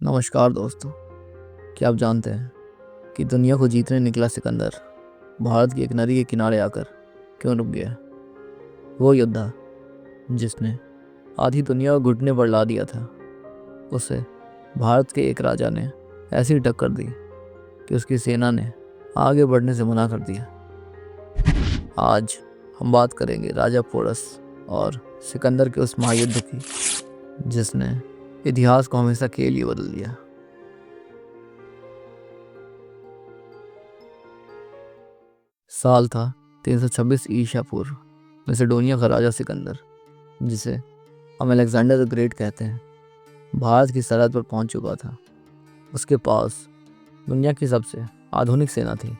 नमस्कार दोस्तों। क्या आप जानते हैं कि दुनिया को जीतने निकला सिकंदर भारत की एक नदी के किनारे आकर क्यों रुक गया? वो योद्धा जिसने आधी दुनिया को घुटने पर ला दिया था, उसे भारत के एक राजा ने ऐसी टक्कर दी कि उसकी सेना ने आगे बढ़ने से मना कर दिया। आज हम बात करेंगे राजा पोरस और सिकंदर के उस महायुद्ध की जिसने इतिहास को हमेशा के लिए बदल दिया। साल था 326 ईसा पूर्व। मैसेडोनिया का राजा सिकंदर, जिसे हम अलेक्जेंडर द ग्रेट कहते हैं, भारत की सरहद पर पहुंच चुका था। उसके पास दुनिया की सबसे आधुनिक सेना थी।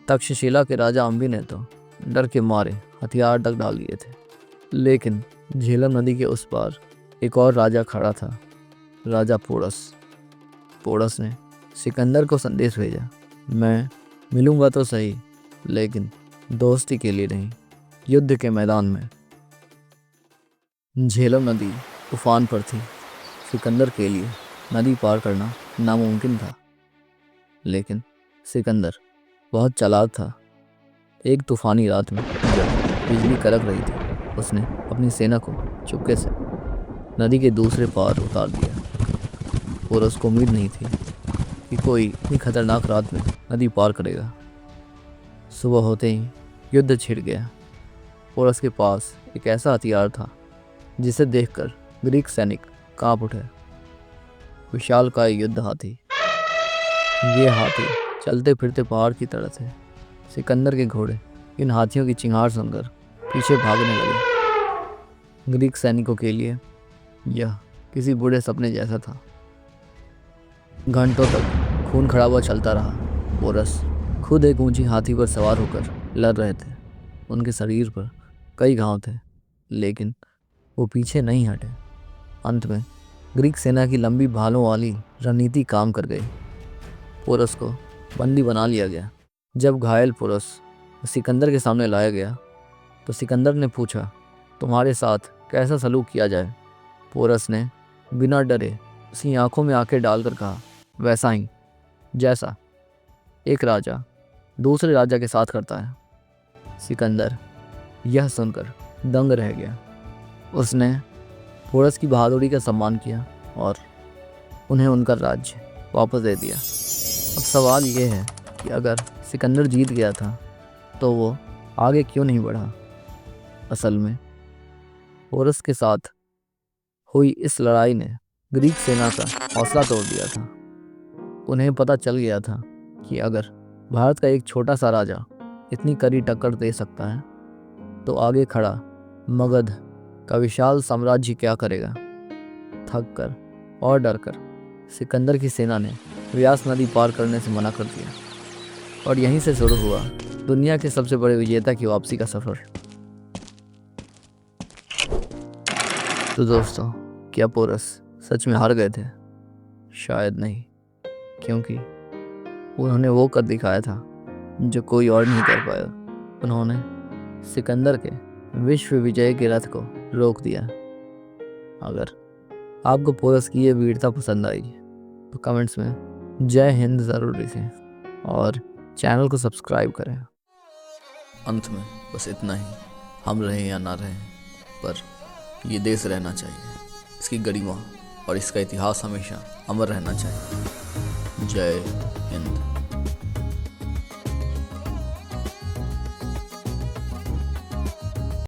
तक्षशिला के राजा अंबी ने तो डर के मारे हथियार तक डाल दिए थे। लेकिन झेलम नदी के उस पार एक और राजा खड़ा था, राजा पोरस। पोरस ने सिकंदर को संदेश भेजा, मैं मिलूंगा तो सही, लेकिन दोस्ती के लिए नहीं, युद्ध के मैदान में। झेलम नदी तूफान पर थी। सिकंदर के लिए नदी पार करना नामुमकिन था। लेकिन सिकंदर बहुत चालाक था। एक तूफानी रात में जब बिजली कड़क रही थी, उसने अपनी सेना को चुपके से नदी के दूसरे पार उतार दिया। पोरस को उम्मीद नहीं थी कि कोई इतनी खतरनाक रात में नदी पार करेगा। सुबह होते ही युद्ध छिड़ गया। पोरस के पास एक ऐसा हथियार था जिसे देखकर ग्रीक सैनिक कांप उठे। विशालकाय युद्ध हाथी। ये हाथी चलते फिरते पहाड़ की तरह थे। सिकंदर के घोड़े इन हाथियों की चिंगार सुनकर पीछे भागने लगे। ग्रीक सैनिकों के लिए यह किसी बुरे सपने जैसा था। घंटों तक खून खराबा चलता रहा। पोरस खुद एक ऊंची हाथी पर सवार होकर लड़ रहे थे। उनके शरीर पर कई घाव थे, लेकिन वो पीछे नहीं हटे। अंत में ग्रीक सेना की लंबी भालों वाली रणनीति काम कर गई। पोरस को बंदी बना लिया गया। जब घायल पोरस सिकंदर के सामने लाया गया तो सिकंदर ने पूछा, तुम्हारे साथ कैसा सलूक किया जाए? पोरस ने बिना डरे उसकी आंखों में आंखें डालकर कहा, वैसा ही जैसा एक राजा दूसरे राजा के साथ करता है। सिकंदर यह सुनकर दंग रह गया। उसने पोरस की बहादुरी का सम्मान किया और उन्हें उनका राज्य वापस दे दिया। अब सवाल यह है कि अगर सिकंदर जीत गया था तो वो आगे क्यों नहीं बढ़ा? असल में पोरस के साथ हुई इस लड़ाई ने ग्रीक सेना का हौसला तोड़ दिया था। उन्हें पता चल गया था कि अगर भारत का एक छोटा सा राजा इतनी कड़ी टक्कर दे सकता है तो आगे खड़ा मगध का विशाल साम्राज्य क्या करेगा। थक कर और डर कर सिकंदर की सेना ने व्यास नदी पार करने से मना कर दिया और यहीं से शुरू हुआ दुनिया के सबसे बड़े विजेता की वापसी का सफर। तो दोस्तों, क्या पोरस सच में हार गए थे? शायद नहीं, क्योंकि उन्होंने वो कर दिखाया था जो कोई और नहीं कर पाया। उन्होंने सिकंदर के विश्व विजय के रथ को रोक दिया। अगर आपको पोरस की ये वीरता पसंद आई तो कमेंट्स में जय हिंद ज़रूर लिखें और चैनल को सब्सक्राइब करें। अंत में बस इतना ही, हम रहें या ना रहें, पर ये देश रहना चाहिए। इसकी गरिमा और इसका इतिहास हमेशा अमर रहना चाहिए। जय हिंद।